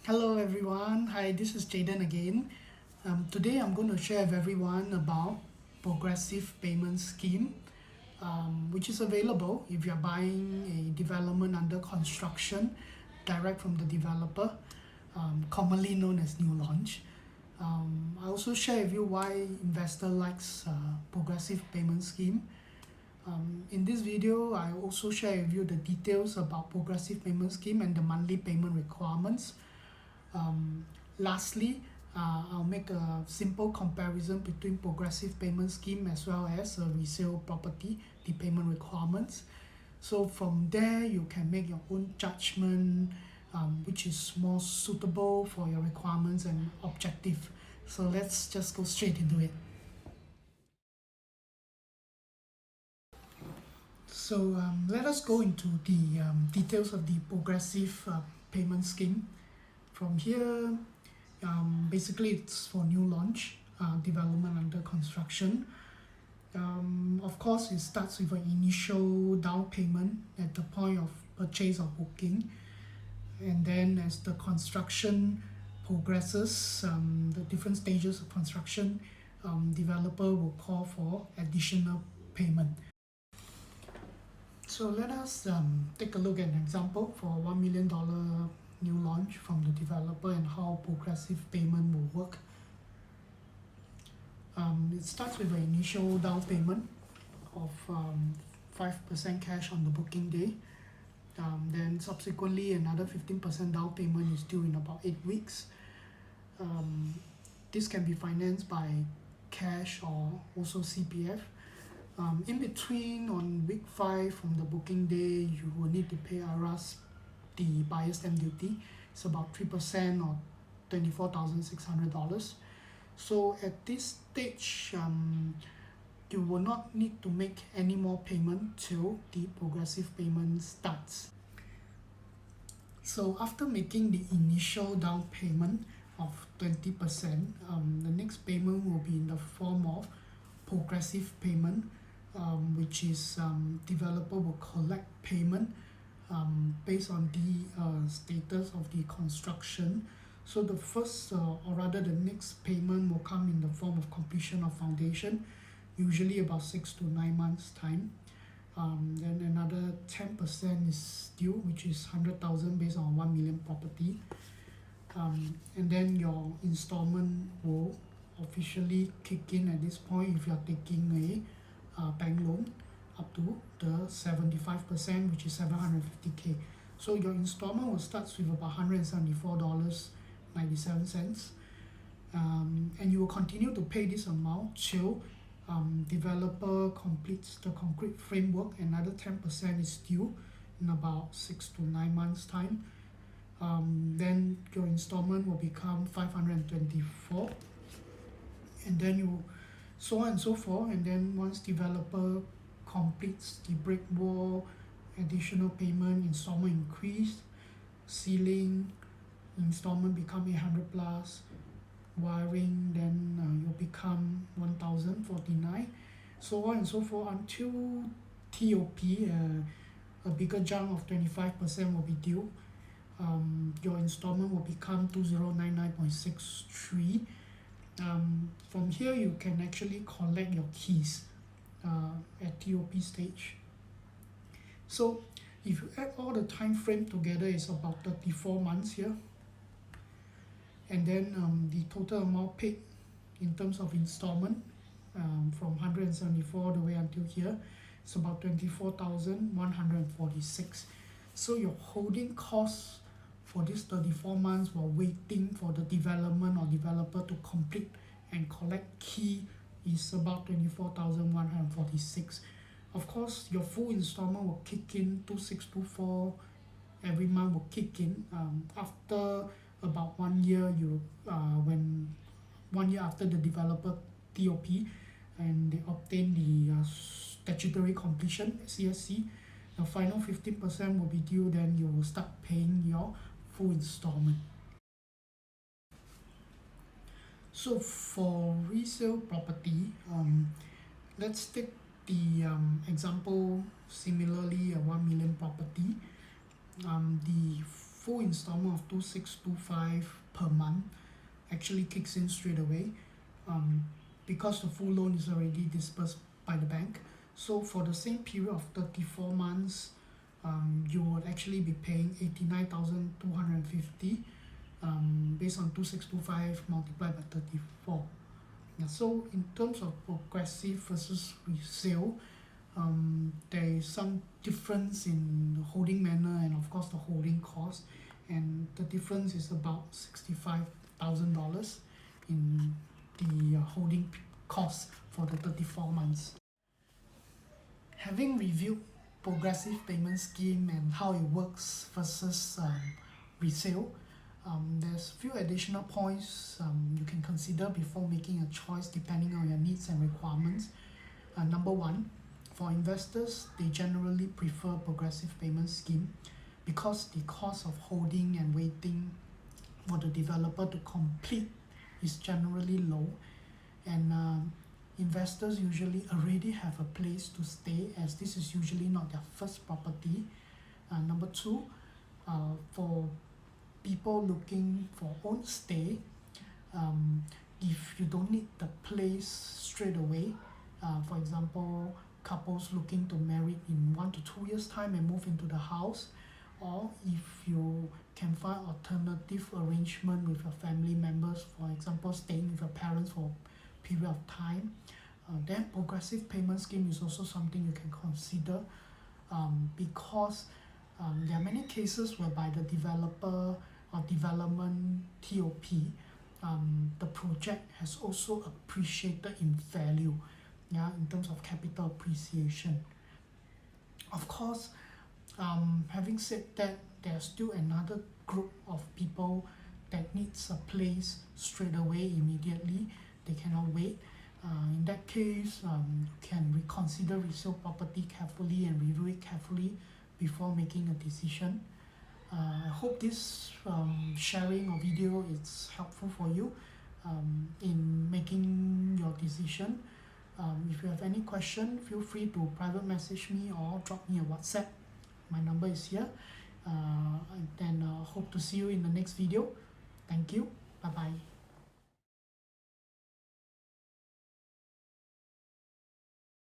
Hello everyone, hi, this is Jaden again. Today I'm going to share with everyone about progressive payment scheme, which is available if you're buying a development under construction direct from the developer, commonly known as new launch. I also share with you why investor likes progressive payment scheme. In this video, I also share with you the details about progressive payment scheme and the monthly payment requirements. Lastly, I'll make a simple comparison between progressive payment scheme as well as a resale property, the payment requirements. So from there, you can make your own judgment, which is more suitable for your requirements and objective. So let's just go straight into it. So let us go into the details of the progressive payment scheme. From here, basically it's for new launch, development under construction. Of course, it starts with an initial down payment at the point of purchase or booking, and then as the construction progresses, the different stages of construction, developer will call for additional payment. So let us take a look at an example for $1 million new launch from the developer and how progressive payment will work. It starts with an initial down payment of 5% cash on the booking day. Then subsequently another 15% down payment is due in about 8 weeks. This can be financed by cash or also CPF. In between, on week 5 from the booking day, you will need to pay IRAS, the buyer's stamp duty. It's about 3% or $24,600. So at this stage, you will not need to make any more payment till the progressive payment starts. So after making the initial down payment of 20%, the next payment will be in the form of progressive payment, which is developer will collect payment based on the status of the construction. So the first, or rather the next payment will come in the form of completion of foundation, usually about 6 to 9 months time. Then another 10% is due, which is 100,000 based on 1 million property. And then your installment will officially kick in at this point if you are taking a bank loan up to the 75%, which is 750K. So your installment will start with about $174.97, and you will continue to pay this amount till developer completes the concrete framework. Another 10% is due in about 6 to 9 months time. Then your installment will become 524, and then you so on and so forth. And then once developer completes the brick wall, additional payment, installment increase, ceiling, installment become 800 plus, wiring, then you'll become 1049, so on and so forth until TOP. A bigger chunk of 25% will be due. Your installment will become 2099.63. From here you can actually collect your keys at TOP stage. So if you add all the time frame together, it's about 34 months here. And then the total amount paid in terms of installment, from 174 the way until here, it's about 24,146. So your holding costs for this 34 months while waiting for the development or developer to complete and collect key is about 24,146. Of course, your full installment will kick in 2624 every month will kick in after about 1 year. When 1 year after the developer TOP and they obtain the statutory completion CSC, the final 15% will be due. Then you will start paying your full installment. So for resale property, let's take the example similarly a 1 million property. The full installment of 2625 per month actually kicks in straight away, because the full loan is already disbursed by the bank. So for the same period of 34 months, you would actually be paying 89,250, based on 2625 multiplied by 34. Yeah, so in terms of progressive versus resale, there is some difference in the holding manner and of course the holding cost, and the difference is about $65,000 in the holding cost for the 34 months. Having reviewed progressive payment scheme and how it works versus resale, there's few additional points you can consider before making a choice depending on your needs and requirements. Number one, for investors, they generally prefer progressive payment scheme because the cost of holding and waiting for the developer to complete is generally low, and investors usually already have a place to stay as this is usually not their first property. Number two, for people looking for own stay, if you don't need the place straight away, for example, couples looking to marry in 1 to 2 years time and move into the house, or if you can find alternative arrangement with your family members, for example staying with your parents for a period of time, then progressive payment scheme is also something you can consider, because there are many cases whereby the developer or development TOP, the project has also appreciated in value, in terms of capital appreciation. Of course, having said that, there's still another group of people that needs a place straight away immediately. They cannot wait. In that case, you can reconsider resale property carefully and review it carefully before making a decision. I hope this sharing or video is helpful for you in making your decision. If you have any question, feel free to private message me or drop me a WhatsApp. My number is here. Then hope to see you in the next video. Thank you. Bye bye.